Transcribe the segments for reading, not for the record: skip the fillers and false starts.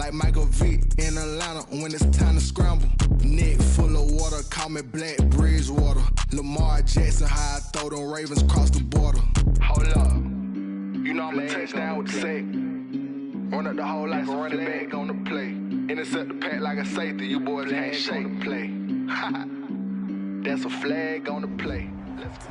like Michael Vick in Atlanta when it's time to scramble. Neck full of water, call me Black Bridgewater. Lamar Jackson, how I throw them Ravens across the border. Hold up, you know I'm a touchdown with the sack. Run up the whole like a running back on the play. Intercept the pack like a safety, you boys ain't shake the play. That's a flag on the play. Let's go.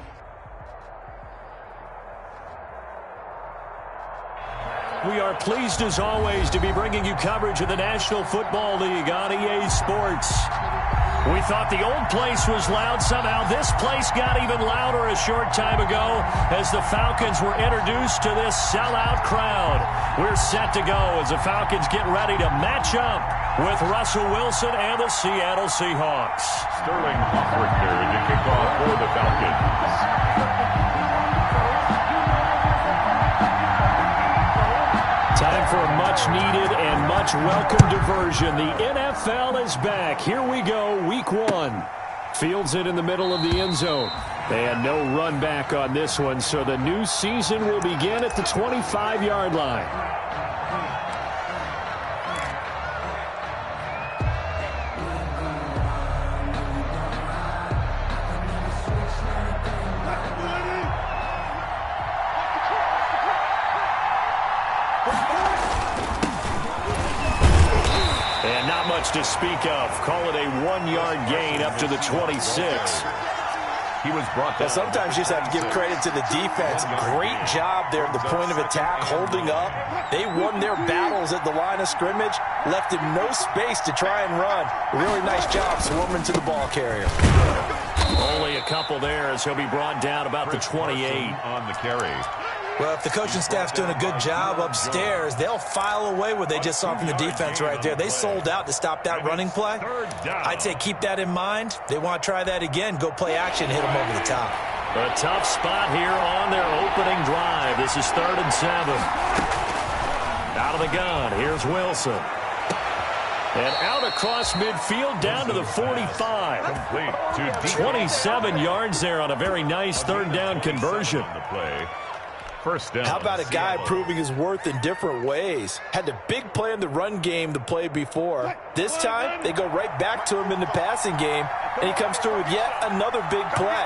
We are pleased as always to be bringing you coverage of the National Football League on EA Sports. We thought the old place was loud. Somehow this place got even louder a short time ago as the Falcons were introduced to this sellout crowd. We're set to go as the Falcons get ready to match up with Russell Wilson and the Seattle Seahawks. Sterling Hoffrichter to kick off for the Falcons. Time for a much-needed and much-welcome diversion. The NFL is back. Here we go, Week 1. Fields it in the middle of the end zone. And no run back on this one, so the new season will begin at the 25-yard line. To speak of. Call it a 1-yard gain up to the 26. He was brought down. Sometimes you just have to give credit to the defense. Great job there at the point of attack, holding up. They won their battles at the line of scrimmage, left him no space to try and run. A really nice job swarming to the ball carrier. Only a couple there as he'll be brought down about the 28. On the carry. Well, if the coaching staff's doing a good job upstairs, they'll file away what they just saw from the defense right there. They sold out to stop that running play. I'd say keep that in mind. They want to try that again. Go play action, hit them over the top. A tough spot here on their opening drive. This is 3rd and 7. Out of the gun, here's Wilson. And out across midfield down to the 45. 27 yards there on a very nice 3rd down conversion. First down. How about a guy proving his worth in different ways? Had a big play in the run game the play before. This time, they go right back to him in the passing game, and he comes through with yet another big play.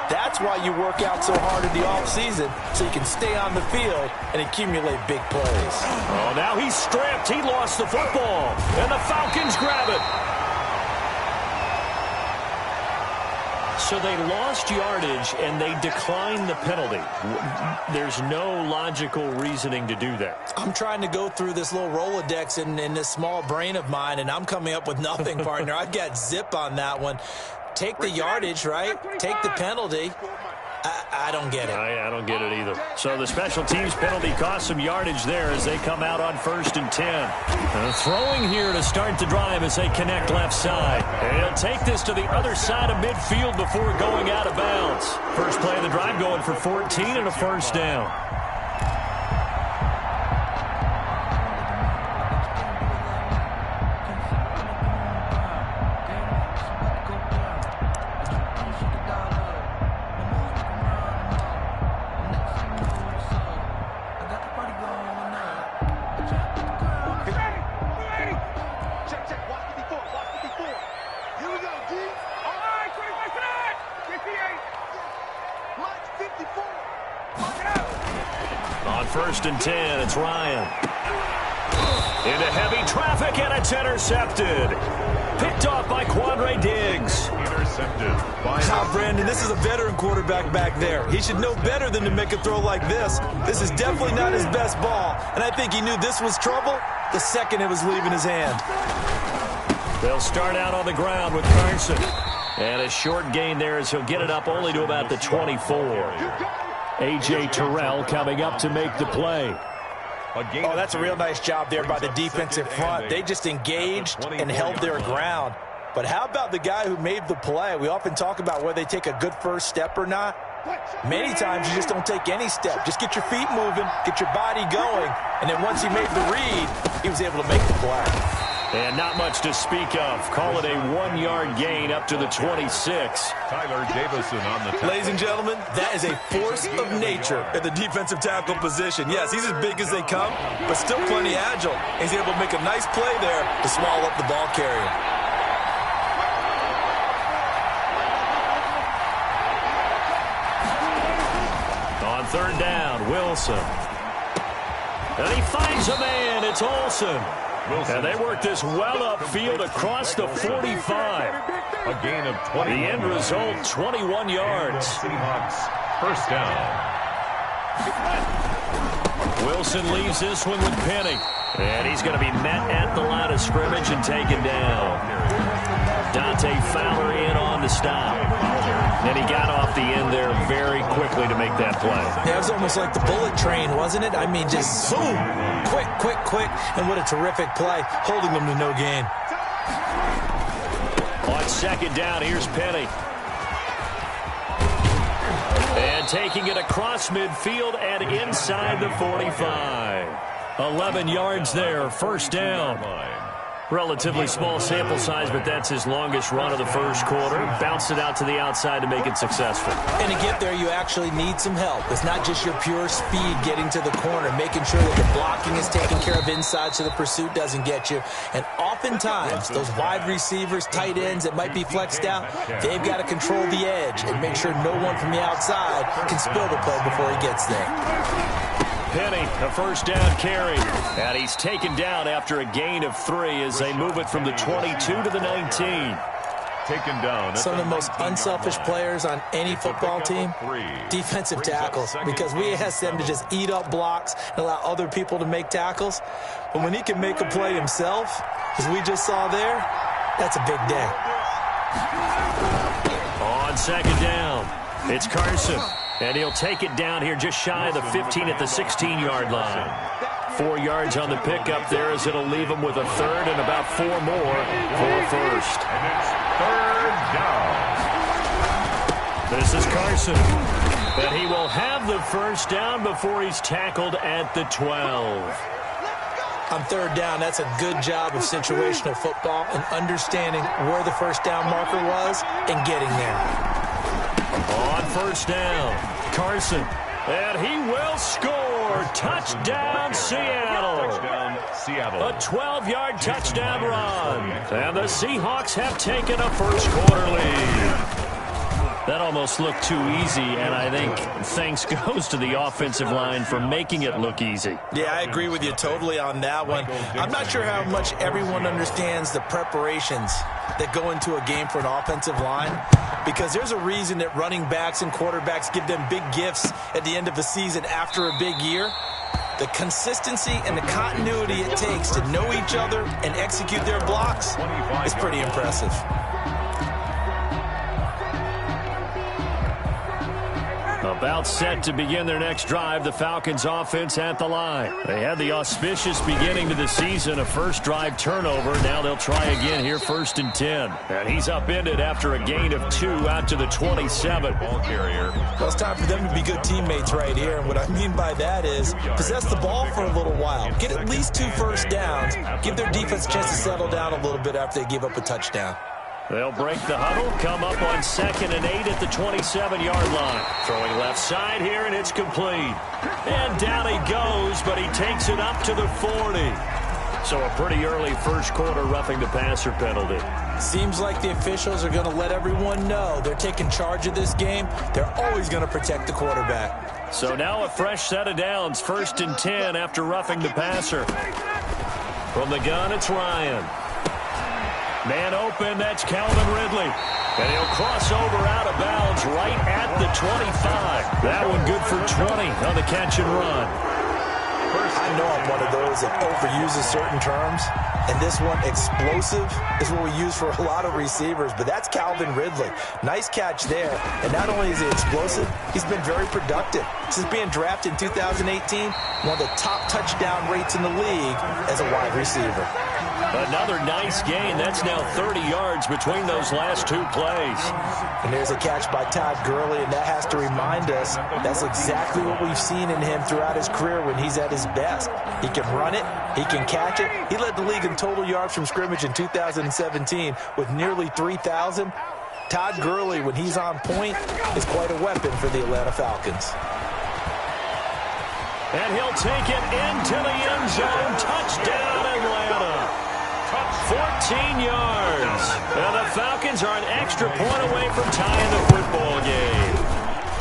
That's why you work out so hard in the offseason, so you can stay on the field and accumulate big plays. Oh, now he's stripped. He lost the football, and the Falcons grab it. So they lost yardage, and they declined the penalty. There's no logical reasoning to do that. I'm trying to go through this little Rolodex in this small brain of mine, and I'm coming up with nothing, partner. I've got zip on that one. Take the yardage, right? Take the penalty. I don't get it. I don't get it either. So the special teams penalty cost some yardage there as they come out on 1st and 10. Throwing here to start the drive as they connect left side. And he'll take this to the other side of midfield before going out of bounds. First play of the drive going for 14 and a first down. On 1st and 10, it's Ryan. Into heavy traffic, and it's intercepted. Picked off by Quandre Diggs. Intercepted. Now, Brandon, this is a veteran quarterback back there. He should know better than to make a throw like this. This is definitely not his best ball, and I think he knew this was trouble the second it was leaving his hand. They'll start out on the ground with Carson. And a short gain there as he'll get it up only to about the 24. A.J. Terrell coming up to make the play. Oh, that's a real nice job there by the defensive front. They just engaged and held their ground. But how about the guy who made the play? We often talk about whether they take a good first step or not. Many times you just don't take any step. Just get your feet moving, get your body going, and then once he made the read, he was able to make the play. And not much to speak of. Call it a 1-yard gain up to the 26. Tyler Davison on the tackle. Ladies and gentlemen, that is a force of nature at the defensive tackle position. Yes, he's as big as they come, but still plenty agile. He's able to make a nice play there to swallow up the ball carrier. On third down, Wilson. And he finds a man. It's Olsen. And they work this well upfield across the 45. A gain of 20. The end result, 21 yards. Seahawks, first down. Wilson leaves this one with Penny. And he's going to be met at the line of scrimmage and taken down. Dante Fowler in on the stop. And he got off the end there very quickly to make that play. Yeah, it was almost like the bullet train, wasn't it? I mean, just boom, quick, quick, quick, and what a terrific play, holding them to no gain. On second down, here's Penny. And taking it across midfield and inside the 45. 11 yards there, first down. Relatively small sample size, but that's his longest run of the first quarter. Bounced it out to the outside to make it successful. And to get there, you actually need some help. It's not just your pure speed getting to the corner, making sure that the blocking is taken care of inside so the pursuit doesn't get you. And oftentimes, those wide receivers, tight ends that might be flexed out, they've got to control the edge and make sure no one from the outside can spill the play before he gets there. Penny, a first down carry. And he's taken down after a gain of 3 as they move it from the 22 to the 19. Taken down. Some of the most unselfish players on any football team, defensive tackles, because we ask them to just eat up blocks and allow other people to make tackles. But when he can make a play himself, as we just saw there, that's a big day. On second down, it's Carson. And he'll take it down here just shy of the 15 at the 16-yard line. 4 yards on the pickup there as it'll leave him with a third and about 4 more for a first. And it's third down. This is Carson. And he will have the first down before he's tackled at the 12. On third down, that's a good job of situational football and understanding where the first down marker was and getting there. On first down, Carson, and he will score. Touchdown, Seattle. Touchdown, Seattle. A 12-yard touchdown run. And the Seahawks have taken a first quarter lead. That almost looked too easy, and I think thanks goes to the offensive line for making it look easy. Yeah, I agree with you totally on that one. I'm not sure how much everyone understands the preparations that go into a game for an offensive line, because there's a reason that running backs and quarterbacks give them big gifts at the end of the season after a big year. The consistency and the continuity it takes to know each other and execute their blocks is pretty impressive. About set to begin their next drive, the Falcons offense at the line. They had the auspicious beginning to the season, a first drive turnover. Now they'll try again here, 1st and 10. And he's upended after a gain of 2 out to the 27. Ball carrier. Well, it's time for them to be good teammates right here. And what I mean by that is possess the ball for a little while. Get at least 2 first downs. Give their defense a chance to settle down a little bit after they give up a touchdown. They'll break the huddle, come up on 2nd and 8 at the 27-yard line. Throwing left side here, and it's complete. And down he goes, but he takes it up to the 40. So a pretty early first quarter roughing the passer penalty. Seems like the officials are going to let everyone know they're taking charge of this game. They're always going to protect the quarterback. So now a fresh set of downs, 1st and 10 after roughing the passer. From the gun, it's Ryan. Man open, that's Calvin Ridley. And he'll cross over out of bounds right at the 25. That one good for 20 on the catch and run. I know I'm one of those that overuses certain terms. And this one, explosive, is what we use for a lot of receivers. But that's Calvin Ridley. Nice catch there. And not only is he explosive, he's been very productive. Since being drafted in 2018, one of the top touchdown rates in the league as a wide receiver. Another nice gain. That's now 30 yards between those last two plays. And there's a catch by Todd Gurley, and that has to remind us that's exactly what we've seen in him throughout his career when he's at his best. He can run it. He can catch it. He led the league in total yards from scrimmage in 2017 with nearly 3,000. Todd Gurley, when he's on point, is quite a weapon for the Atlanta Falcons. And he'll take it into the end zone. Touchdown, Atlanta. 14 yards. And the Falcons are an extra point away from tying the football game.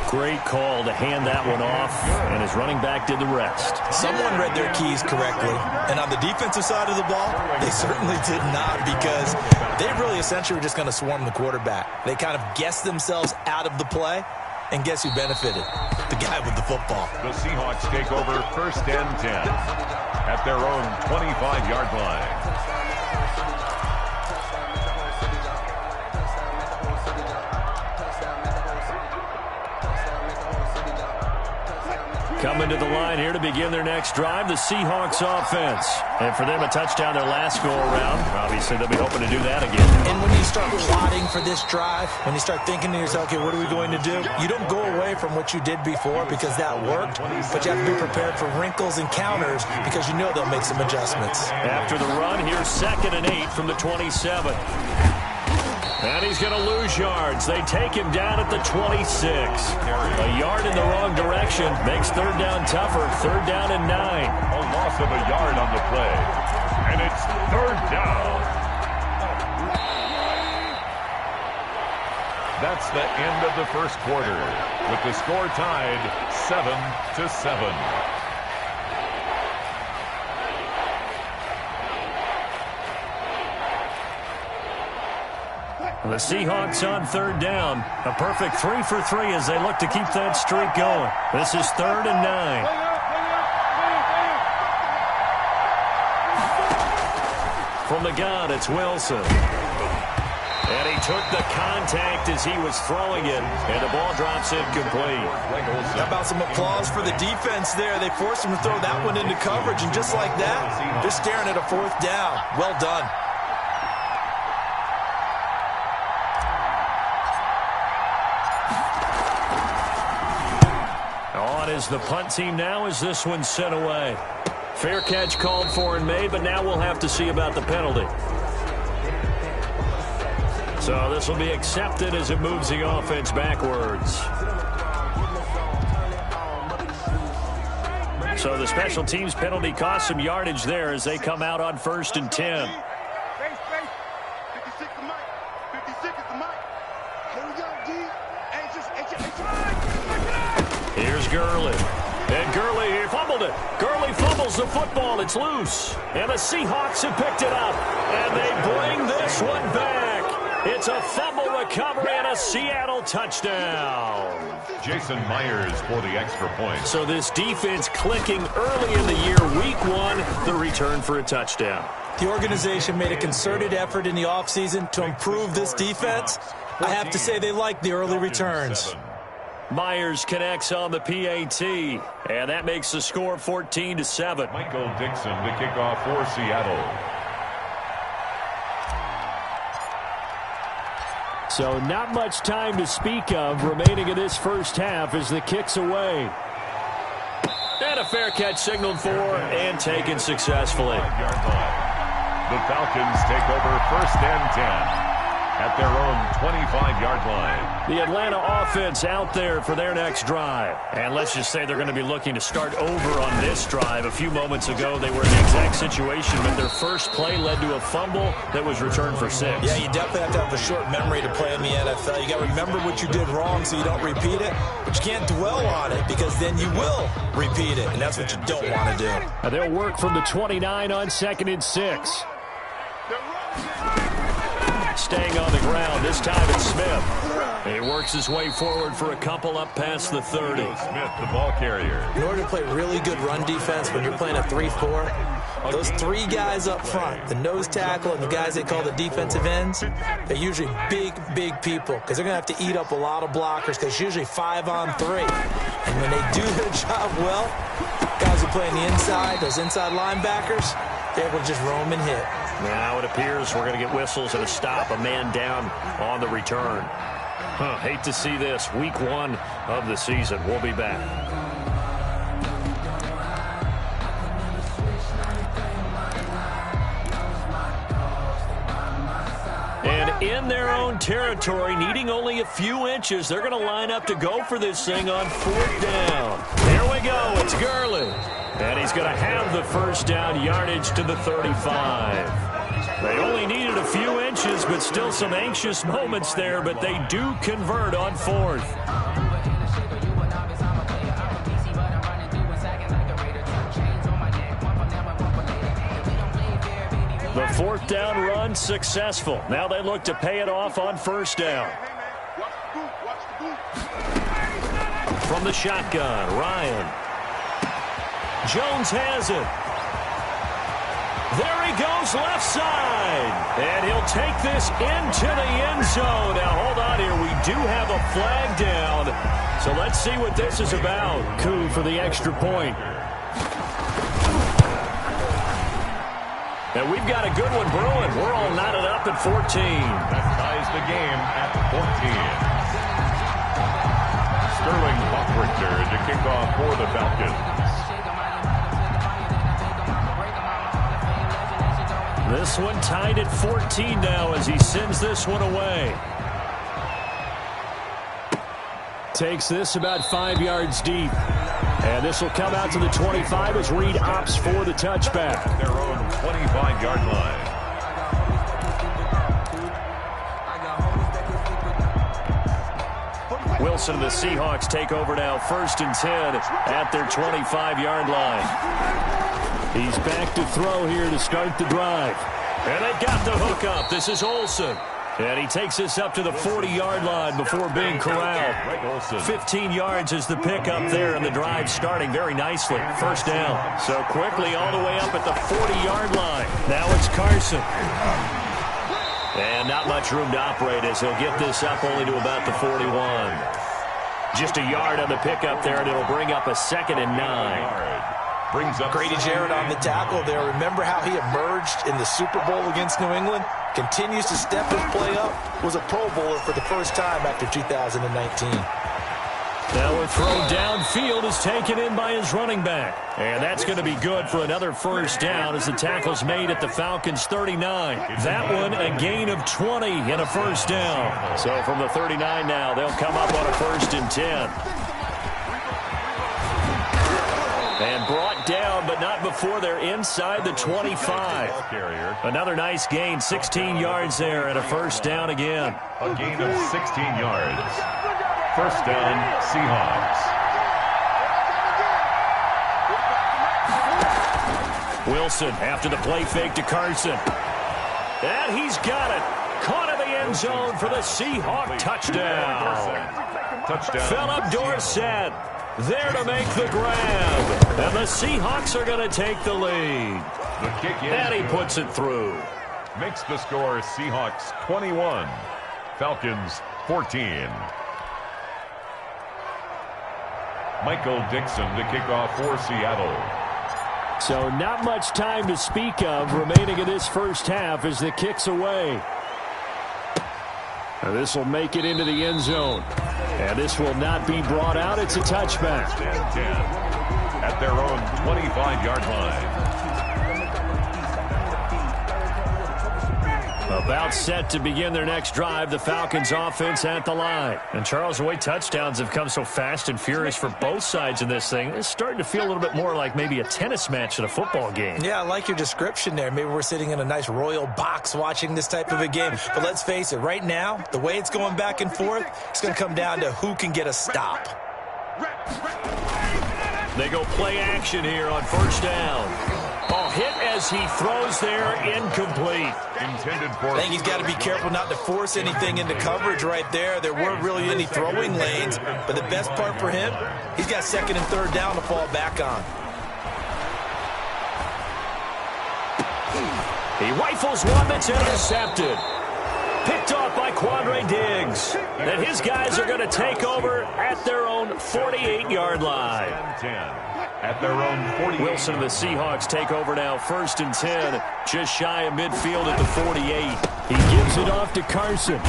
Great call to hand that one off, and his running back did the rest. Someone read their keys correctly, and on the defensive side of the ball, they certainly did not, because they really essentially were just going to swarm the quarterback. They kind of guessed themselves out of the play, and guess who benefited? The guy with the football. The Seahawks take over 1st and 10 at their own 25-yard line. Coming to the line here to begin their next drive, the Seahawks offense. And for them, a touchdown their last go-around. Obviously, they'll be hoping to do that again. And when you start plotting for this drive, when you start thinking to yourself, okay, what are we going to do? You don't go away from what you did before because that worked, but you have to be prepared for wrinkles and counters because you know they'll make some adjustments. After the run, here's 2nd and 8 from the 27. And he's going to lose yards. They take him down at the 26. A yard in the wrong direction makes 3rd down tougher. 3rd down and 9. A loss of a yard on the play. And it's 3rd down. That's the end of the first quarter, with the score tied 7-7. The Seahawks on 3rd down. A perfect 3 for 3 as they look to keep that streak going. This is 3rd and 9. From the gun, it's Wilson. And he took the contact as he was throwing it, and the ball drops incomplete. How about some applause for the defense there? They forced him to throw that one into coverage, and just like that, they're staring at a 4th down. Well done. Is the punt team now as this one's sent away. Fair catch called for and made, but now we'll have to see about the penalty. So this will be accepted as it moves the offense backwards. So the special teams penalty cost some yardage there as they come out on 1st and 10. Here's Gurley. And Gurley, he fumbled it. Gurley fumbles the football. It's loose. And the Seahawks have picked it up. And they bring this one back. It's a fumble recovery and a Seattle touchdown. Jason Myers for the extra point. So this defense clicking early in the year. Week 1, the return for a touchdown. The organization made a concerted effort in the offseason to improve this defense. I have to say they like the early returns. Myers connects on the PAT, and that makes the score 14-7. Michael Dixon to kick off for Seattle. So not much time to speak of remaining in this first half as the kick's away. And a fair catch signaled for and taken successfully. The Falcons take over 1st and 10. At their own 25-yard line. The Atlanta offense out there for their next drive. And let's just say they're going to be looking to start over on this drive. A few moments ago, they were in the exact situation, but their first play led to a fumble that was returned for 6. Yeah, you definitely have to have a short memory to play in the NFL. You got to remember what you did wrong so you don't repeat it, but you can't dwell on it because then you will repeat it, and that's what you don't want to do. And they'll work from the 29 on 2nd and 6. Staying on the ground, this time it's Smith. He works his way forward for a couple up past the 30. Smith, the ball carrier. In order to play really good run defense when you're playing a 3-4, those 3 guys up front, the nose tackle and the guys they call the defensive ends, they're usually big, big people because they're going to have to eat up a lot of blockers because it's usually 5 on 3. And when they do their job well, guys who play on the inside, those inside linebackers, they're able to just roam and hit. Now it appears we're going to get whistles and a stop. A man down on the return. Hate to see this. Week 1 of the season. We'll be back. And in their own territory, needing only a few inches, they're going to line up to go for this thing on 4th down. Here we go. It's Gurley. And he's going to have the first down yardage to the 35. They only needed a few inches, but still some anxious moments there, but they do convert on 4th. The 4th down run successful. Now they look to pay it off on 1st down. From the shotgun, Ryan. Jones has it. There he goes, left side. And he'll take this into the end zone. Now, hold on here. We do have a flag down. So let's see what this is about. Coup for the extra point. And we've got a good one brewing. We're all knotted up at 14. That ties the game at 14. Sterling Buckrichter to kick off for the Falcons. This one tied at 14 now as he sends this one away. Takes this about 5 yards deep. And this will come out to the 25 as Reed opts for the touchback. Their own 25-yard line. Wilson and the Seahawks take over now, 1st and 10 at their 25-yard line. He's back to throw here to start the drive. And they've got the hook up. This is Olsen. And he takes this up to the 40-yard line before being corralled. 15 yards is the pickup there, and the drive starting very nicely. 1st down. So quickly all the way up at the 40-yard line. Now it's Carson. And not much room to operate as he'll get this up only to about the 41. Just a yard on the pickup there, and it'll bring up a 2nd and 9. Brings up Grady Jarrett on the tackle there. Remember how he emerged in the Super Bowl against New England? Continues to step his play up. Was a Pro Bowler for the first time after 2019. Now a throw downfield is taken in by his running back. And that's going to be good for another 1st down as the tackle's made at the Falcons' 39. That one a gain of 20 and a 1st down. So from the 39 now, they'll come up on a 1st and 10. And brought down, but not before they're inside the 25. Another nice gain, 16 yards there, and a 1st down again. A gain of 16 yards. 1st down, Seahawks. Wilson after the play fake to Carson. And he's got it. Caught in the end zone for the Seahawk touchdown. Philip Dorsett there to make the grab. And the Seahawks are going to take the lead. The kick in. And he puts it through. Makes the score Seahawks 21. Falcons 14. Michael Dixon to kick off for Seattle. So not much time to speak of remaining in this 1st half as the kick's away. And this will make it into the end zone. And this will not be brought out. It's a touchback. 10 at their own 25-yard line. About set to begin their next drive, the Falcons offense at the line. And Charles, the way touchdowns have come so fast and furious for both sides in this thing, it's starting to feel a little bit more like maybe a tennis match at a football game. Yeah, I like your description there. Maybe we're sitting in a nice royal box watching this type of a game. But let's face it, right now, the way it's going back and forth, it's going to come down to who can get a stop. They go play action here on 1st down. Ball hit as he throws there, incomplete. Intended for. I think he's got to be careful not to force anything into coverage right there. There weren't really any throwing lanes, but the best part for him, he's got 2nd and 3rd down to fall back on. He rifles one that's intercepted. Picked off by Quandre Diggs. And his guys are going to take over at their own 48-yard line. At their own 48. Wilson and the Seahawks take over now, 1st and 10, just shy of midfield at the 48. He gives it off to Carson.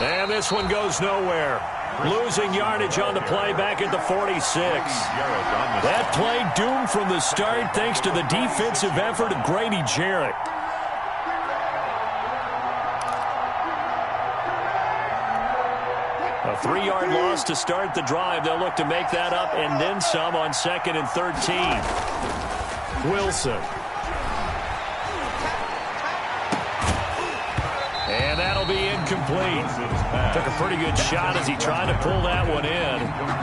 And this one goes nowhere. Losing yardage on the play back at the 46. That play doomed from the start thanks to the defensive effort of Grady Jarrett. A 3-yard loss to start the drive. They'll look to make that up and then some on 2nd and 13. Wilson. And that'll be incomplete. Took a pretty good shot as he tried to pull that one in.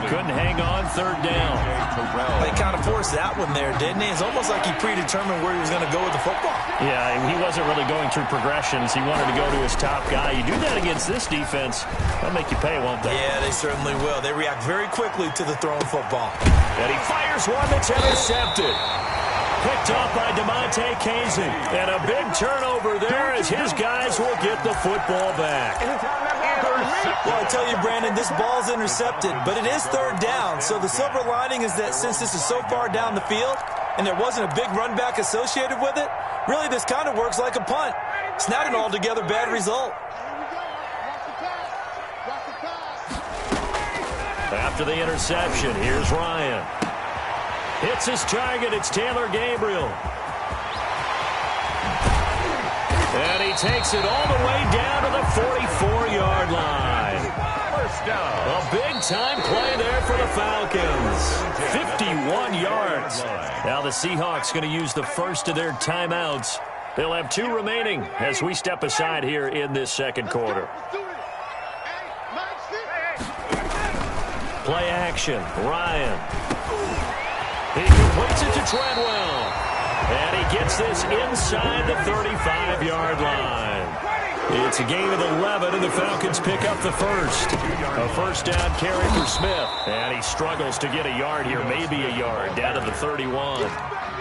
Couldn't hang on, 3rd down. They kind of forced that one there, didn't he? It's almost like he predetermined where he was going to go with the football. Yeah, he wasn't really going through progressions. He wanted to go to his top guy. You do that against this defense, they'll make you pay, won't they? Yeah, they certainly will. They react very quickly to the thrown football. And he fires one that's intercepted. Picked off by DeMonte Casey. And a big turnover there as his guys will get the football back. Well, I tell you, Brandon, this ball's intercepted, but it is 3rd down. So the silver lining is that since this is so far down the field and there wasn't a big run back associated with it, really this kind of works like a punt. It's not an altogether bad result. After the interception, here's Ryan. Hits his target. It's Taylor Gabriel. And he takes it all the way down to the 44-yard line. First down. A big-time play there for the Falcons. 51 yards. Now the Seahawks going to use the first of their timeouts. They'll have 2 remaining as we step aside here in this 2nd quarter. Play action. Ryan. He completes it to Treadwell. And he gets this inside the 35-yard line. It's a gain of 11, and the Falcons pick up the first. A 1st down carry for Smith. And he struggles to get a yard here, maybe a yard, down to the 31.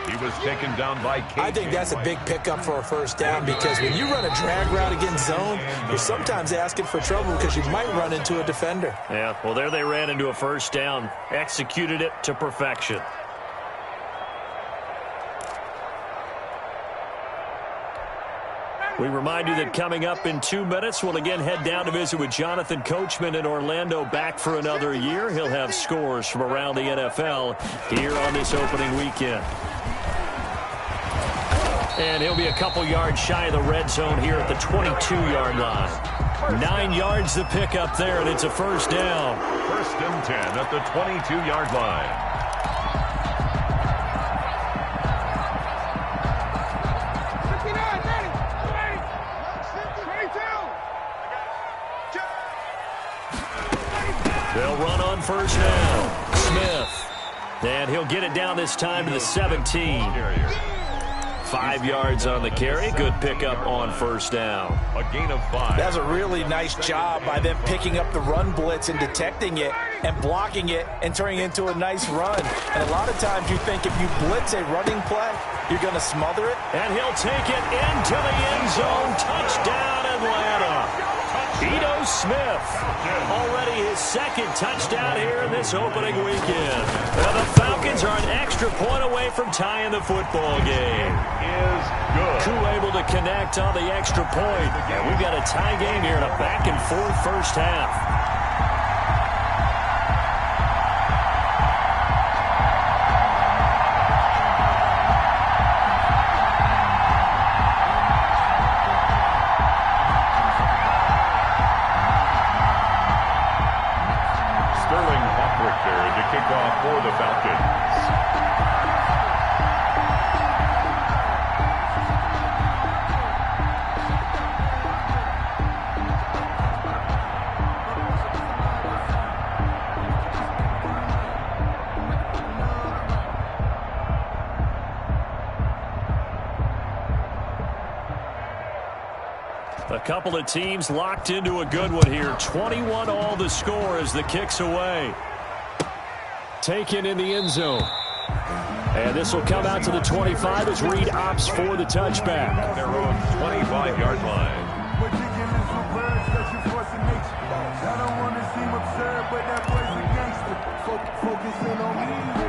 He was taken down by Casey. I think that's a big pickup for a 1st down because when you run a drag route against zone, you're sometimes asking for trouble because you might run into a defender. Yeah, well, there they ran into a 1st down, executed it to perfection. We remind you that coming up in 2 minutes, we'll again head down to visit with Jonathan Coachman in Orlando, back for another year. He'll have scores from around the NFL here on this opening weekend. And he'll be a couple yards shy of the red zone here at the 22-yard line. 9 yards to pick up there, and it's a 1st down. 1st and 10 at the 22-yard line. They'll run on 1st down. Smith. And he'll get it down this time to the 17. 5 yards on the carry. Good pickup on 1st down. A gain of 5. That's a really nice job by them picking up the run blitz and detecting it and blocking it and turning it into a nice run. And a lot of times you think if you blitz a running play, you're going to smother it. And he'll take it into the end zone. Touchdown, Atlanta. Ito Smith, already his 2nd touchdown here in this opening weekend. Now the Falcons are an extra point away from tying the football game. Is good. Koo able to connect on the extra point. And we've got a tie game here in a back-and-forth 1st half. Kickoff for the Falcons. A couple of teams locked into a good one here. 21 all the score as the kick's away. Taken in the end zone. And this will come out to the 25 as Reed opts for the touchback. Their own 25-yard line.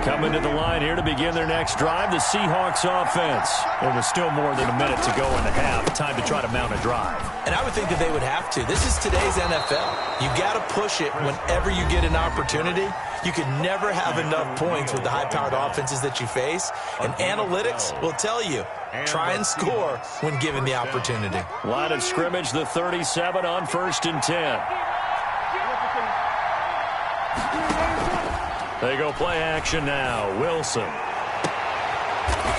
Coming to the line here to begin their next drive, the Seahawks offense. There was still more than a minute to go in the half. Time to try to mount a drive. And I would think that they would have to. This is today's NFL. You got to push it whenever you get an opportunity. You can never have enough points with the high-powered offenses that you face. And analytics will tell you, try and score when given the opportunity. Line of scrimmage, the 37 on 1st and 10. They go play action now. Wilson.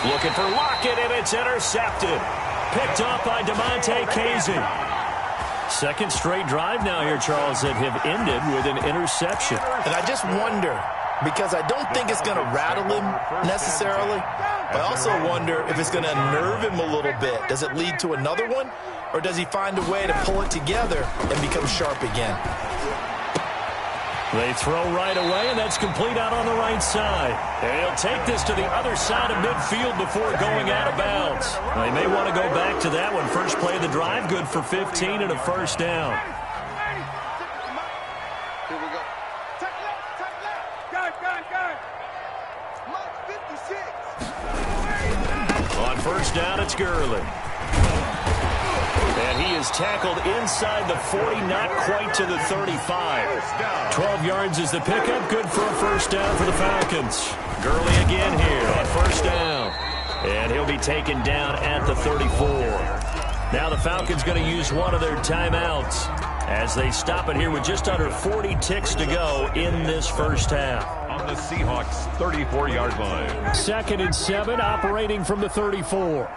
Looking for Lockett, and it's intercepted. Picked off by DeMonte Casey. Second straight drive now here, Charles, that have ended with an interception. And I just wonder, because I don't think it's going to rattle him necessarily, but I also wonder if it's going to nerve him a little bit. Does it lead to another one, or does he find a way to pull it together and become sharp again? They throw right away, and that's complete out on the right side. And he'll take this to the other side of midfield before going out of bounds. They may want to go back to that one. First play of the drive, good for 15 and a first down. Here we go. Take left. Go. 56. On first down, it's Gurley. And he is tackled inside the 40, not quite to the 35. 12 yards is the pickup, good for a first down for the Falcons. Gurley again here on first down. And he'll be taken down at the 34. Now the Falcons going to use one of their timeouts as they stop it here with just under 40 ticks to go in this first half. On the Seahawks 34-yard line. 2nd and 7, operating from the 34.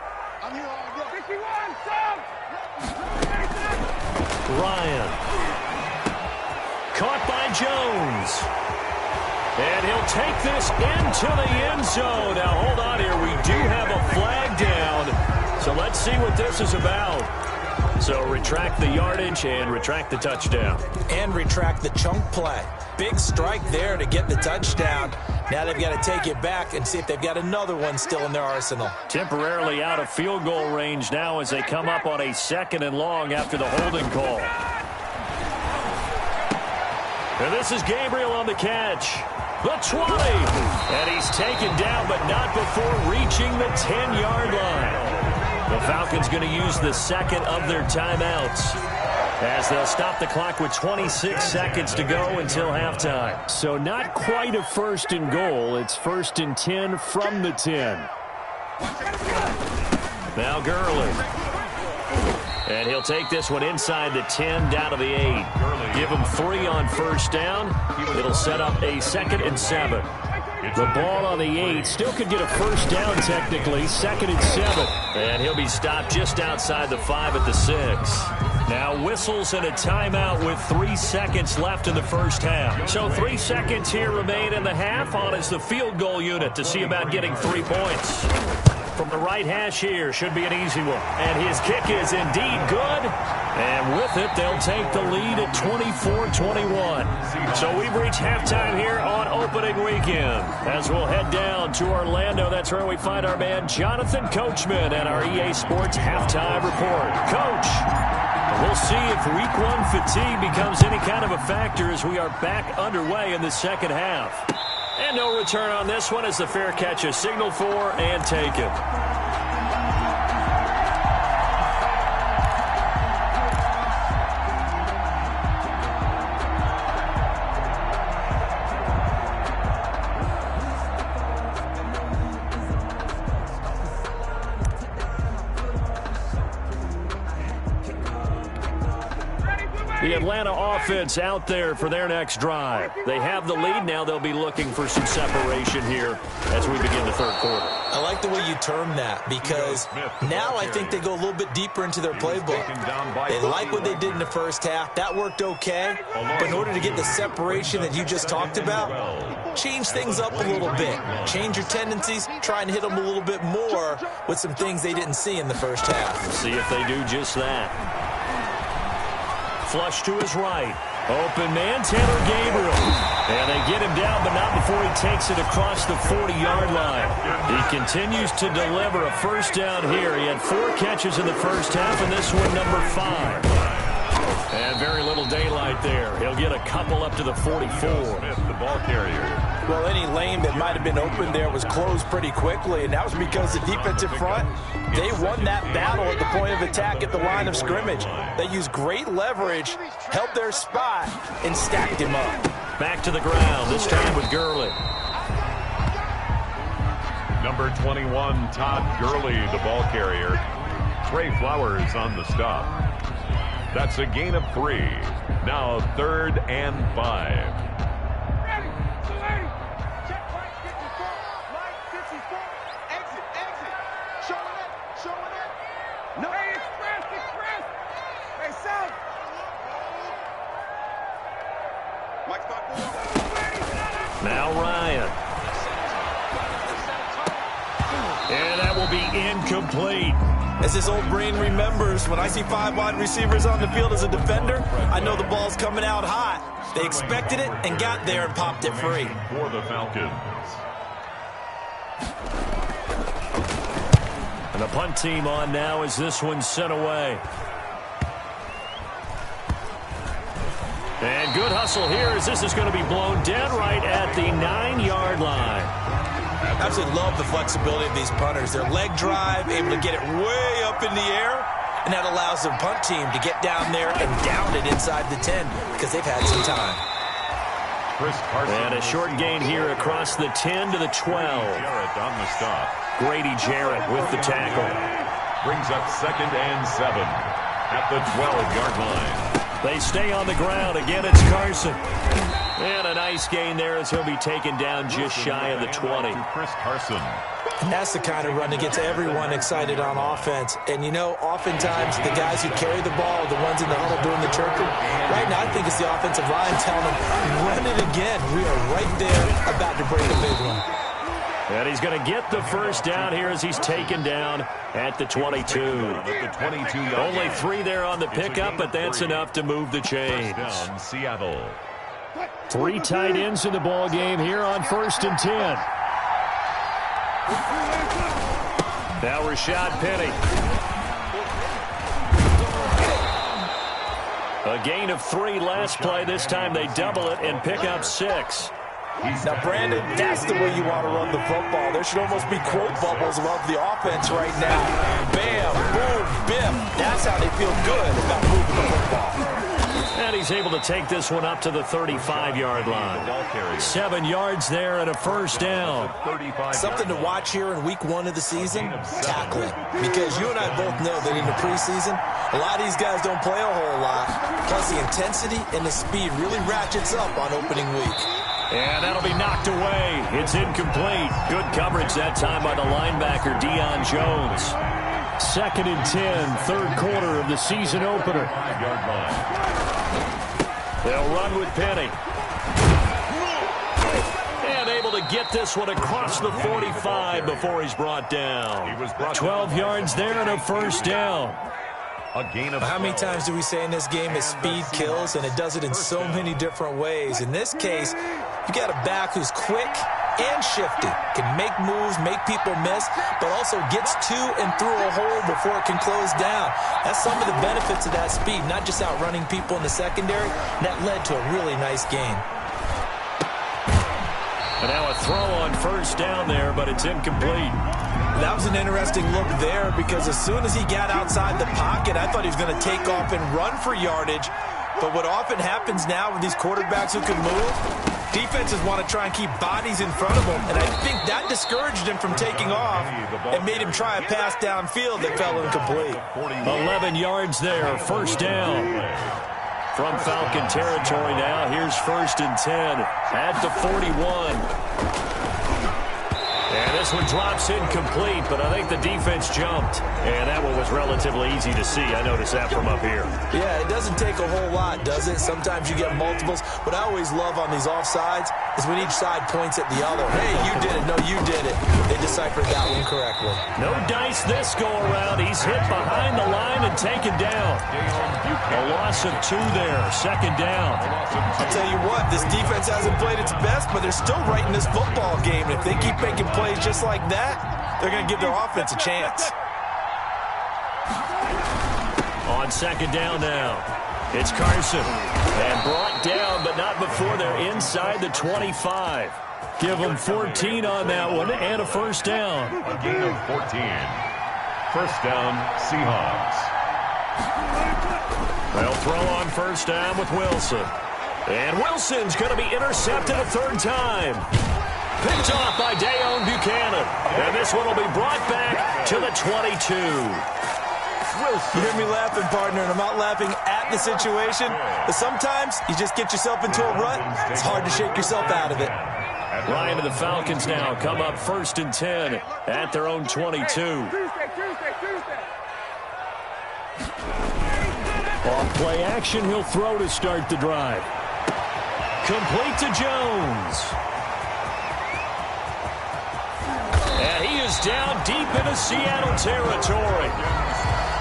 Ryan. Caught by Jones. And he'll take this into the end zone. Now, hold on here. We do have a flag down. So let's see what this is about. So retract the yardage and retract the touchdown. And retract the chunk play. Big strike there to get the touchdown. Now they've got to take it back and see if they've got another one still in their arsenal. Temporarily out of field goal range now as they come up on a 2nd and long after the holding call. And this is Gabriel on the catch. The 20. And he's taken down, but not before reaching the 10-yard line. The Falcons going to use the second of their timeouts as they'll stop the clock with 26 seconds to go until halftime. So not quite a 1st and goal. It's 1st and 10 from the 10. Now Gurley. And he'll take this one inside the 10 down to the 8. Give him 3 on first down. It'll set up a 2nd and 7. The ball on the 8 still could get a first down technically. 2nd and 7. And he'll be stopped just outside the 5 at the 6. Now whistles and a timeout with 3 seconds left in the first half. So 3 seconds here remain in the half. On is the field goal unit to see about getting 3 points. From the right hash here, should be an easy one. And his kick is indeed good. And with it, they'll take the lead at 24-21. So we've reached halftime here on opening weekend. As we'll head down to Orlando, that's where we find our man Jonathan Coachman at our EA Sports Halftime Report. Coach, we'll see if Week 1 fatigue becomes any kind of a factor as we are back underway in the second half. And no return on this one as the fair catch is signaled for and taken. The Atlanta offense out there for their next drive. They have the lead. Now they'll be looking for some separation here as we begin the third quarter. I like the way you term that because now I think they go a little bit deeper into their playbook. They like what they did in the first half. That worked okay. But in order to get the separation that you just talked about, change things up a little bit. Change your tendencies. Try and hit them a little bit more with some things they didn't see in the first half. See if they do just that. Flush to his right. Open man, Taylor Gabriel. And they get him down, but not before he takes it across the 40-yard line. He continues to deliver a first down here. He had 4 catches in the first half, and this one number 5. And very little daylight there. He'll get a couple up to the 44. Smith, the ball carrier. Well, any lane that might have been open there was closed pretty quickly, and that was because the defensive front, they won that battle at the point of attack at the line of scrimmage. They used great leverage, held their spot, and stacked him up. Back to the ground, this time with Gurley. Number 21, Todd Gurley, the ball carrier. Trey Flowers on the stop. That's a gain of 3. Now 3rd and 5. Now Ryan. And that will be incomplete. As his old brain remembers, when I see 5 wide receivers on the field as a defender, I know the ball's coming out hot. They expected it and got there and popped it free. For the Falcons. And the punt team on now as this one's sent away. And good hustle here as this is going to be blown dead right at the 9-yard line. I absolutely love the flexibility of these punters. Their leg drive, able to get it way up in the air, and that allows their punt team to get down there and down it inside the 10 because they've had some time. And a short gain here across the 10 to the 12. Jarrett on the stop. Grady Jarrett with the tackle. Brings up 2nd and 7 at the 12-yard line. They stay on the ground. Again, it's Carson. And a nice gain there as he'll be taken down just shy of the 20. Chris Carson. And that's the kind of run that gets everyone excited on offense. And, you know, oftentimes the guys who carry the ball are the ones in the huddle doing the chirping. Right now, I think it's the offensive line telling them, run it again. We are right there about to break a big one. And he's going to get the first down here as he's taken down at the 22. Only 3 there on the pickup, but that's enough to move the chains. Down Seattle. 3 tight ends in the ball game here on 1st and 10. Now Rashad Penny. A gain of 3 last play. This time they double it and pick up 6. Now, Brandon, that's the way you want to run the football. There should almost be quote bubbles above the offense right now. Bam, boom, bim. That's how they feel good about moving the football. And he's able to take this one up to the 35-yard line. 7 yards there and a first down. Something to watch here in week 1 of the season, tackling. Because you and I both know that in the preseason, a lot of these guys don't play a whole lot. Plus, the intensity and the speed really ratchets up on opening week. And that'll be knocked away. It's incomplete. Good coverage that time by the linebacker, Deion Jones. 2nd and 10, 3rd quarter of the season opener. 5-yard line. They'll run with Penny. And able to get this one across the 45 before he's brought down. 12 yards there and a first down. A gain of How many times do we say in this game that speed kills, and it does it in so many different ways? In this case, you got a back who's quick and shifty, can make moves, make people miss, but also gets to and through a hole before it can close down. That's some of the benefits of that speed, not just outrunning people in the secondary. And that led to a really nice gain. And now a throw on first down there, but it's incomplete. That was an interesting look there because as soon as he got outside the pocket, I thought he was going to take off and run for yardage. But what often happens now with these quarterbacks who can move, defenses want to try and keep bodies in front of them. And I think that discouraged him from taking off and made him try a pass downfield that fell incomplete. 11 yards there, first down. From Falcon territory now, here's 1st and 10 at the 41. And this one drops incomplete, but I think the defense jumped. And that one was relatively easy to see. I noticed that from up here. Yeah, it doesn't take a whole lot, does it? Sometimes you get multiples. What I always love on these offsides is when each side points at the other. Hey, you did it. No, you did it. They deciphered that one correctly. No dice this go-around. He's hit behind the line and taken down. A loss of 2 there. 2nd down. I'll tell you what, this defense hasn't played its best, but they're still right in this football game. And if they keep making plays just like that, they're going to give their offense a chance. On 2nd down now, It's Carson. And brought down, but not before they're inside the 25. Give them 14 on that one and a first down. A gain of 14. First down, Seahawks. They'll throw on first down with Wilson. And Wilson's going to be intercepted a third time. Picked off by Dayon Buchanan. And this one will be brought back to the 22. You hear me laughing, partner, and I'm not laughing at the situation. But sometimes you just get yourself into a rut. It's hard to shake yourself out of it. Ryan and the Falcons now come up 1st and 10 at their own 22. Off play action, he'll throw to start the drive. Complete to Jones. And he is down deep into Seattle territory.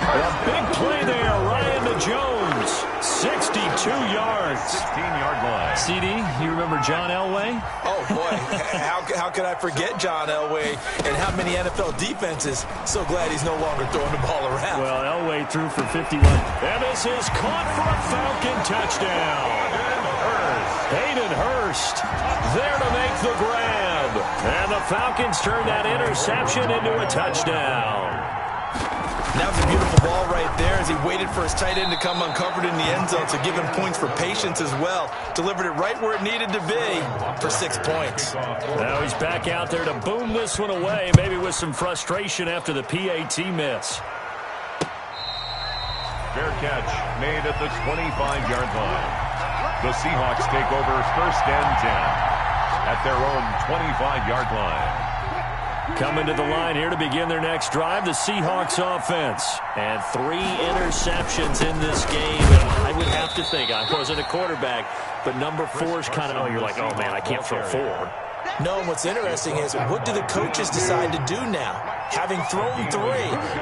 A big play there, Ryan to Jones. 62 yards. 16-yard line. CD, you remember John Elway? Oh, boy. How could I forget John Elway and how many NFL defenses? So glad he's no longer throwing the ball around. Well, Elway threw for 51. And this is caught for a Falcon touchdown. Hayden Hurst there to make the grab. And the Falcons turn that interception into a touchdown. That was a beautiful ball right there as he waited for his tight end to come uncovered in the end zone, so give him points for patience as well. Delivered it right where it needed to be for 6 points. Now he's back out there to boom this one away, maybe with some frustration after the PAT miss. Fair catch made at the 25-yard line. The Seahawks take over 1st and 10 at their own 25-yard line. Coming to the line here to begin their next drive, the Seahawks offense. And 3 interceptions in this game. And I would have to think, I wasn't a quarterback, but number 4 is kind of, oh, you're like, oh, man, I can't throw 4. No, what's interesting is what do the coaches decide to do now? Having thrown 3,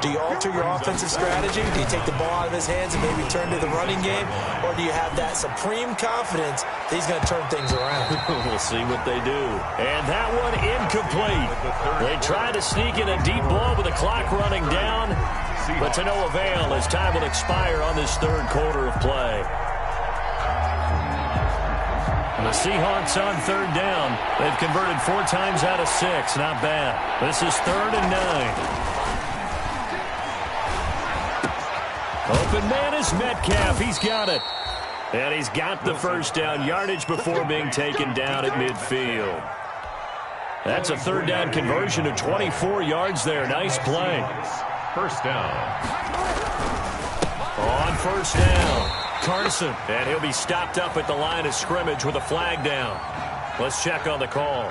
do you alter your offensive strategy? Do you take the ball out of his hands and maybe turn to the running game? Or do you have that supreme confidence that he's going to turn things around? We'll see what they do. And that one incomplete. They try to sneak in a deep ball with the clock running down, but to no avail as time will expire on this 3rd quarter of play. The Seahawks on 3rd down. They've converted 4 times out of 6. Not bad. This is 3rd and 9. Open man is Metcalf. He's got it. And he's got the first down yardage before being taken down at midfield. That's a 3rd down conversion of 24 yards there. Nice play. First down. On first down. Carson, and he'll be stopped up at the line of scrimmage with a flag down. Let's check on the call.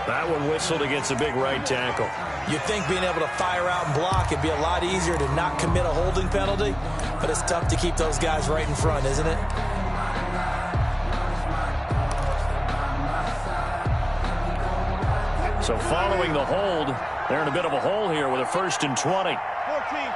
That one whistled against a big right tackle. You'd think being able to fire out and block it'd be a lot easier to not commit a holding penalty, but it's tough to keep those guys right in front, isn't it? So following the hold, they're in a bit of a hole here with a 1st and 20. 14.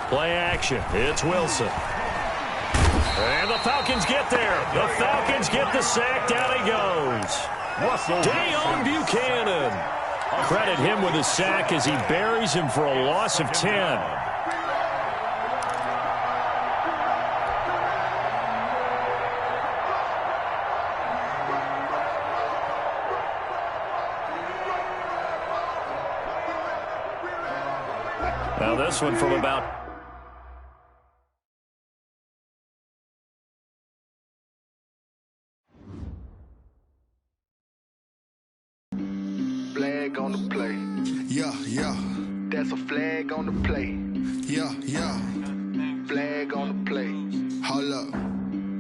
Play action. It's Wilson. And the Falcons get there. The Falcons get the sack. Down he goes. Dayon Buchanan. Credit him with a sack as he buries him for a loss of 10. Now this one from about... Flag on the play. Yeah. That's a flag on the play. Yeah. Flag on the play. Hold up.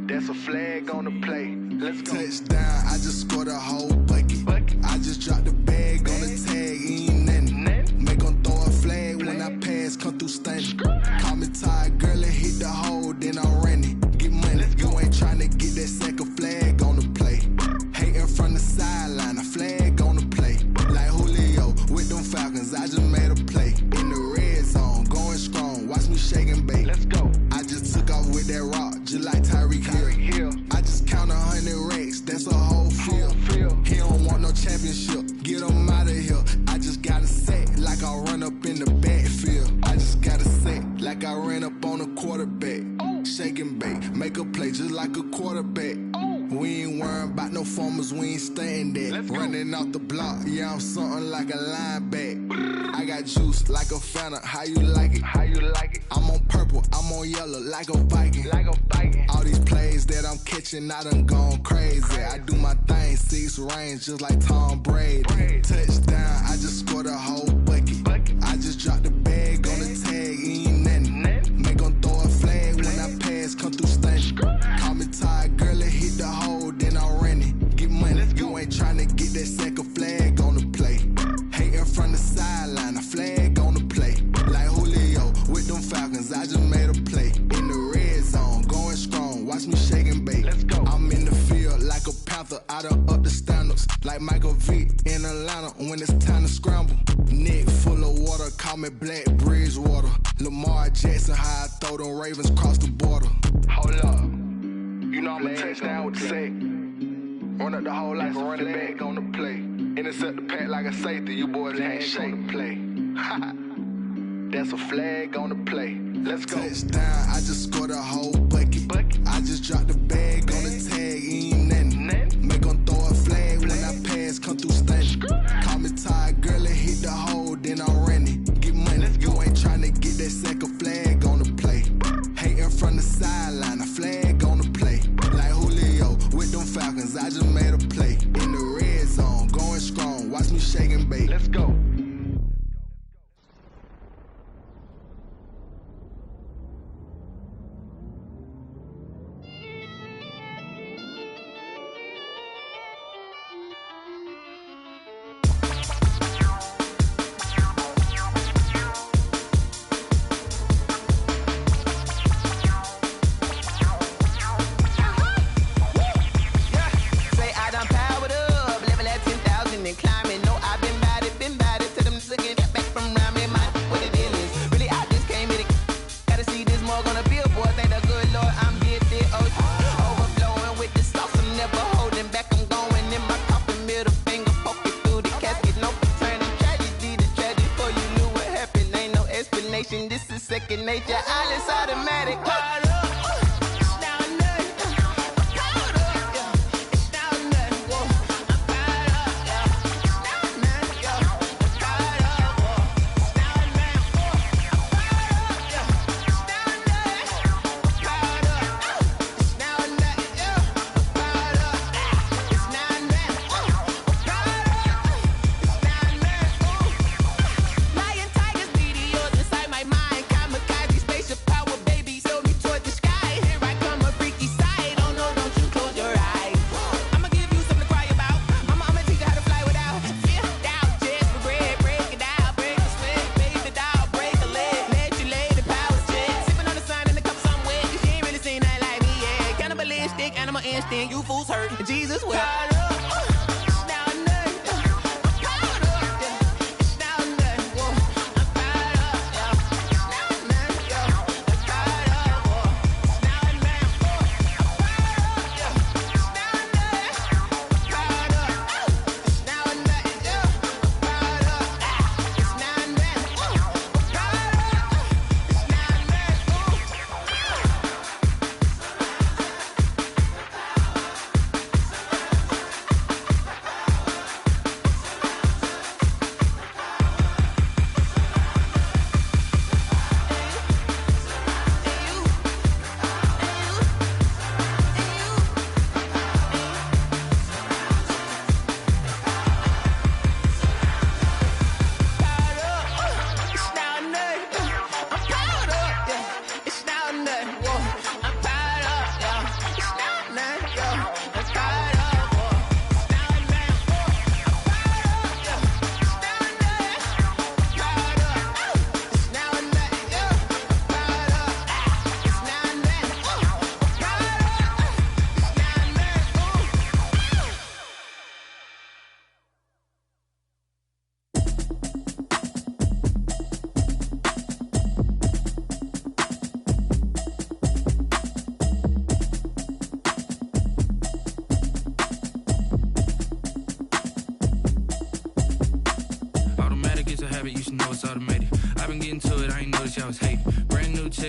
That's a flag on the play. Let's go. Touchdown, I just scored a whole bucket. I just dropped the bag on the tag, ain't nothing. Make them throw a flag when I pass, come through stunning. Call me tired, girl, and hit the hole, then I'm running. Get money, you ain't trying to get that second flag on the play. Hating from the sideline, a flag on the play. Like Julio with them Falcons, I just made a play. In the red zone, going strong, watch me shake and bake. Let's go. I just took off with that rock, just like Tyreek Hill. I just count 100 racks, that's a whole field. He don't want no championship, get him out of Running off the block, yeah, I'm something like a linebacker. I got juice like a Fanta, how you like it? How you like it? I'm on purple, I'm on yellow, like a Viking. Like a Viking. All these plays that I'm catching, I done gone crazy. I do my thing, 6 range, just like Tom Brady. Touchdown, I just scored a whole bucket. I just dropped the bag on the tag, ain't nothing. Make 'em throw a flag when I pass, come through stunning. Call me tired, girl, it hit the hole, then I'm running. Get money, you ain't tryna get that second flag on the play. Hating from the sideline, a flag on the play. Like Julio with them Falcons, I just made a play. In the red zone, going strong, watch me shake and bake. Let's go. I'm in the field like a panther, I done up the standards. Like Michael Vick in Atlanta when it's time to scramble. Neck full of water, call me Black Bridgewater. Lamar Jackson, how I throw them Ravens cross the border. Hold up, you know I'm a touchdown with the sack. Run up the whole like a running back on the play. Intercept the pack like a safety, you boys ain't shake the play. That's a flag on the play. Let's go. Touchdown, I just scored a whole bucket. I just dropped the bag on the tag, ain't nothing. Make 'em throw a flag when I pass, come through stunning. Call me tired, girl, it hit the hole, then I'm running. Get money, you ain't tryna get that second flag on the play. Hating from the sideline, a flag on the play. Like Julio with them Falcons, I just made a play. In the red zone, going strong, watch me shake and bake. Let's go. This is second nature, all is automatic. You fools hurt. Jesus will.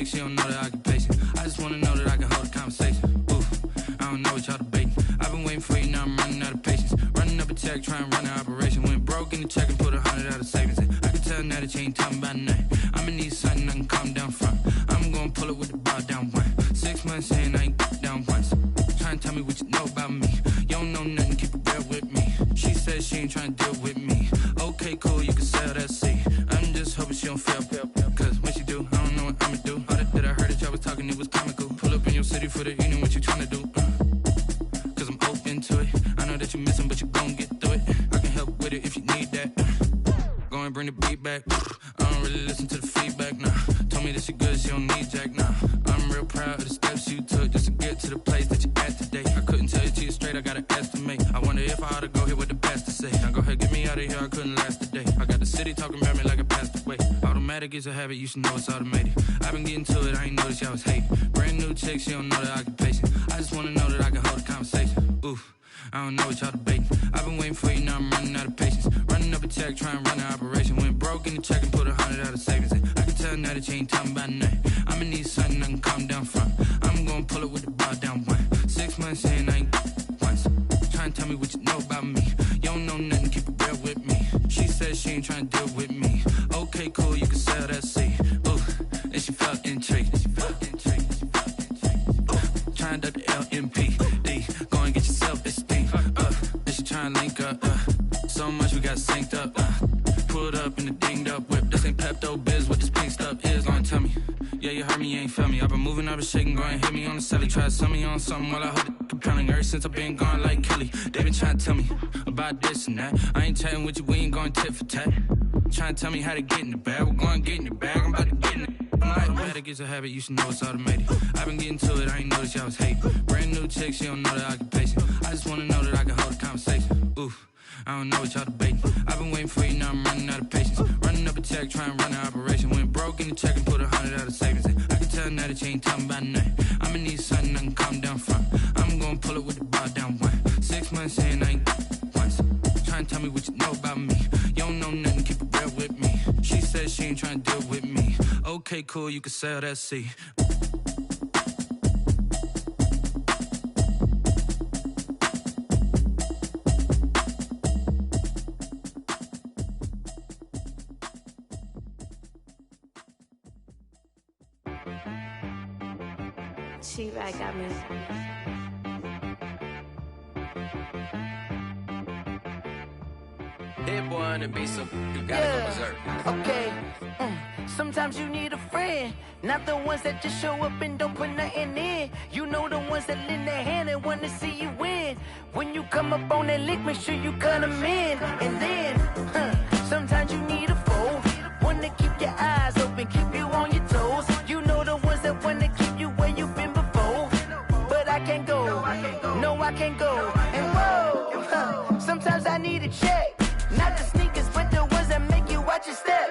She don't know the occupation. I just wanna know that I can hold a conversation. Oof, I don't know what y'all debating. I've been waiting for you, now I'm running out of patience. Running up a check, trying try and run the operation. Went broke in the check and put 100 out of savings in. I can tell now that you ain't talking about nothing. I'ma need something I can calm down from. I'm gonna pull it with the bar down one. 6 months in, I ain't down once. Try and tell me what you know about me. You don't know nothing, keep it real with me. She says she ain't trying to deal with me. Okay, cool, you can sell that seat. I'm just hoping she don't fail. Cause when she do, I don't know what I'ma do. All that I heard that y'all was talking, it was comical. Pull up in your city for the evening, what you trying to do? Cause I'm open to it. I know that you missing, but you gon' get through it. I can help with it if you need that. Go and bring the beat back. I don't really listen to the feedback, nah. Told me that she good, she don't need jack, nah. I'm real proud of the steps you took just to get to the place that you at today. I couldn't tell you to you straight, I gotta estimate. I wonder if I ought to go here with the best to say. Now go ahead, get me out of here, I couldn't last a day. I got the city talking about me like I passed away. Automatic is a habit, you should know it's automated. I've been getting to it, I ain't noticed y'all was hating. Brand new chick, she don't know the occupation. I just wanna know that I can hold a conversation. Oof, I don't know what y'all debating. I've been waiting for you, now I'm running out of patience. Running up a check, trying to run the operation. Went broke in the check and put 100 out of savings in. I can tell now that you ain't talking about nothing. I'ma need something I can calm down from. I'm gonna pull it with the bar down one. 6 months in, I ain't once. Try and tell me what you know about me. You don't know nothing, keep it real with me. She says she ain't trying to deal with me. Okay, cool, you can sell that seat. Ooh, and she felt intrigued. Try and duck the LMPD. Go and get your self-esteem up. And she try and link up. So much we got synced up. Pulled up in the dinged up whip. This ain't Pepto-Biz, what this pink stuff is. Gonna tell me. Yeah, you heard me, you ain't feel me. I've been moving, I've been shaking, go and hit me on the celly. Try to sell me on something while I hold it compelling. Ever since I've been gone like Kelly, they been trying to tell me about this and that. I ain't chatting with you, we ain't going tit for tat. Trying to tell me how to get in the bag. We're going to get in the bag, I'm about to get in it. Automatic is a habit, you should know it's automated. I've been getting to it, I ain't noticed y'all was hating. Brand new chick, she don't know the occupation. I just wanna know that I can hold a conversation. Oof, I don't know what y'all debating. I've been waiting for you, now I'm running out of patience. Running up a check, trying to run the operation. Went broke in the check and put 100 out of savings in. I can tell now that you ain't talking about nothing. I'ma need something I can calm down from. I'm gonna pull it with the bar down one. 6 months in, I ain't once. Try and tell me what you know about me. You don't know nothing, keep it real with me. She says she ain't trying to deal with me. Okay, cool, you can sell that seat. She-Rag got me. Hit boy on the beat, so you gotta go berserk. Okay. Sometimes you need a friend, not the ones that just show up and don't put nothing in. You know the ones that lend their hand and want to see you win. When you come up on that lick, make sure you cut them in. And then, sometimes you need a foe, one to keep your eyes open, keep you on your toes. You know the ones that want to keep you where you've been before. But I can't go, no I can't go. And whoa, sometimes I need a check. Not the sneakers, but the ones that make you watch your step.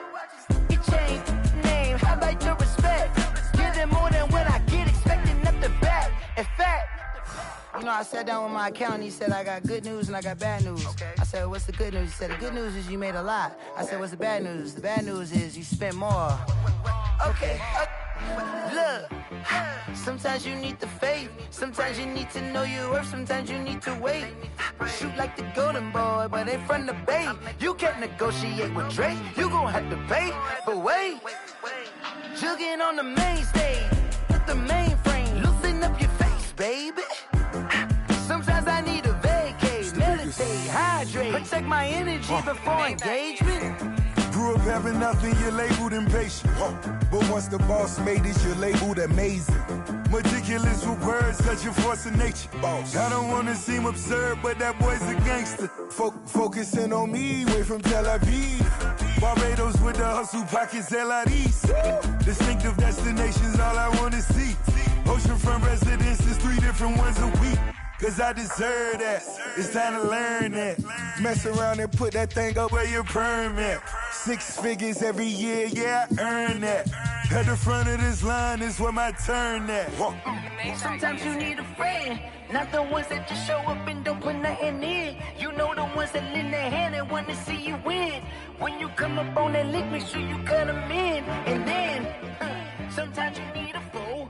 You change name, how about your respect? Give them more than what I get, expecting up the back. In fact, you know, I sat down with my accountant, he said I got good news and I got bad news. I said, what's the good news? He said, the good news is you made a lot. I said, what's the bad news? The bad news is you spent more. Okay. Look, sometimes you need the faith, sometimes you need to know your worth, sometimes you need to wait. Shoot like the golden boy, but in front of the bay. You can't negotiate with Drake, you gon' have to pay. But wait, jugging on the main stage, with the mainframe, loosen up your face, baby. Sometimes I need a vacate, meditate, hydrate, protect my energy before engagement. Grew up having nothing, you're labeled impatient. But once the boss made it, you're labeled amazing. Meticulous with words, such a force of nature. I don't wanna seem absurd, but that boy's a gangster. Focusing on me, way from Tel Aviv. Barbados with the hustle pockets, LIDs. Distinctive destinations, all I wanna see. Oceanfront residences, 3 different ones a week. Cause I deserve that, it's time to learn that. Mess around and put that thing up where your perm at. 6 figures every year, yeah, I earn that. At the front of this line is where my turn at. Sometimes you need a friend, not the ones that just show up and don't put nothing in. You know the ones that lend their hand and want to see you win. When you come up on that lick, make sure you cut them in. And then, sometimes you need a foe.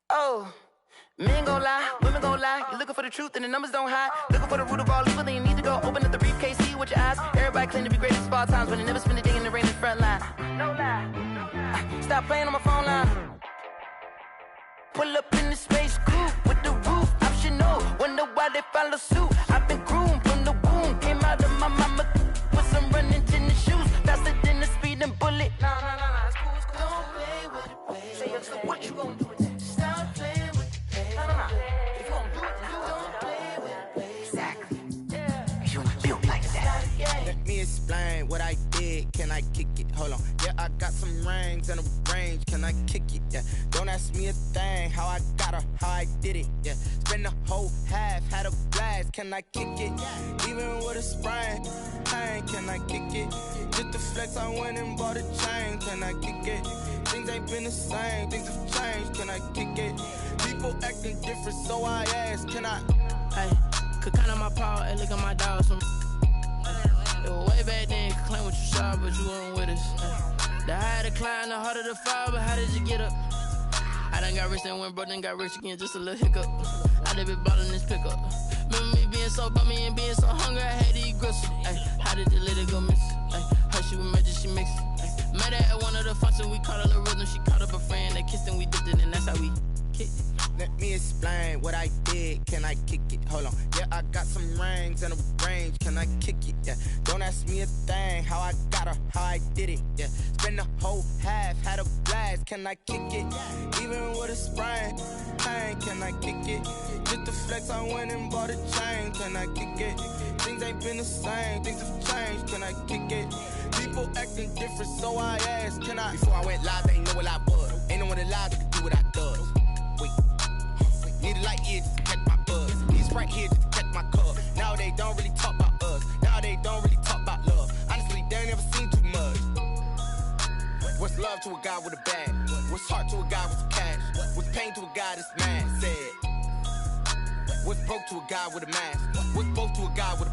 Oh. Men gon' lie, women gon' lie. You looking for the truth and the numbers don't hide. Looking for the root of all evil, then you need to go open up the briefcase, see with your eyes. Everybody claim to be great at small times, but they never spend a day in the rain in the front line. No lie. Stop playing on my phone line. Pull up in the space coupe with the roof optional. Wonder why they follow suit. I've been groomed from the womb. Came out of my mama with some running tennis shoes. Faster than the speeding bullet. Nah, it's cool, it's cool. Don't play with it, play. Say so what you gon' do with it? Stop playing with it, play. Nah. If you gon' do it, then you don't play with it, play. Exactly. Yeah. You built like that. Let me explain what I did. Can I kick it? Hold on. Yeah, I got some rings and a range. Can I kick it? Yeah. Don't ask me a thing. How I got her, how I did it. Yeah. Spend the whole half, had a blast. Can I kick it? Even with a sprain. Pain, can I kick it? Just the flex, I went and bought a chain. Can I kick it? Things ain't been the same. Things have changed. Can I kick it? People acting different, so I ask. Can I? Hey, could count on my power and look at my dogs from. It was way back then, could claim what you saw, but you weren't with us. The higher the climb, the harder the fall, but how did you get up? I done got rich and went broke, then got rich again, just a little hiccup. I done been ballin' this pickup. Remember me being so bummy and being so hungry, I had to eat gristle. Ay, how did the lady go miss? Ay, her she was magic, she mixed. Ay, met her at one of the functions, we caught a little rhythm, she caught up a friend, they kissed and we dipped it, and that's how we kicked it. Let me explain what I did. Can I kick it? Hold on. Yeah, I got some rings and a range. Can I kick it? Yeah. Don't ask me a thing. How I got her, how I did it. Yeah. Spend the whole half, had a blast. Can I kick it? Even with a sprain. Pain, can I kick it? Just the flex, I went and bought a chain. Can I kick it? Things ain't been the same. Things have changed. Can I kick it? People acting different, so I asked. Can I? Before I went live, they ain't know what I was. Ain't no one alive that could do what I does. Need a light here just to catch my buzz. Need a Sprite here just to catch my cup. Now they don't really talk about us. Now they don't really talk about love. Honestly, they ain't never seen too much. What's love to a guy with a bag? What's heart to a guy with some cash? What's pain to a guy that's mad? Said. What's broke to a guy with a mask? What's both to a guy with a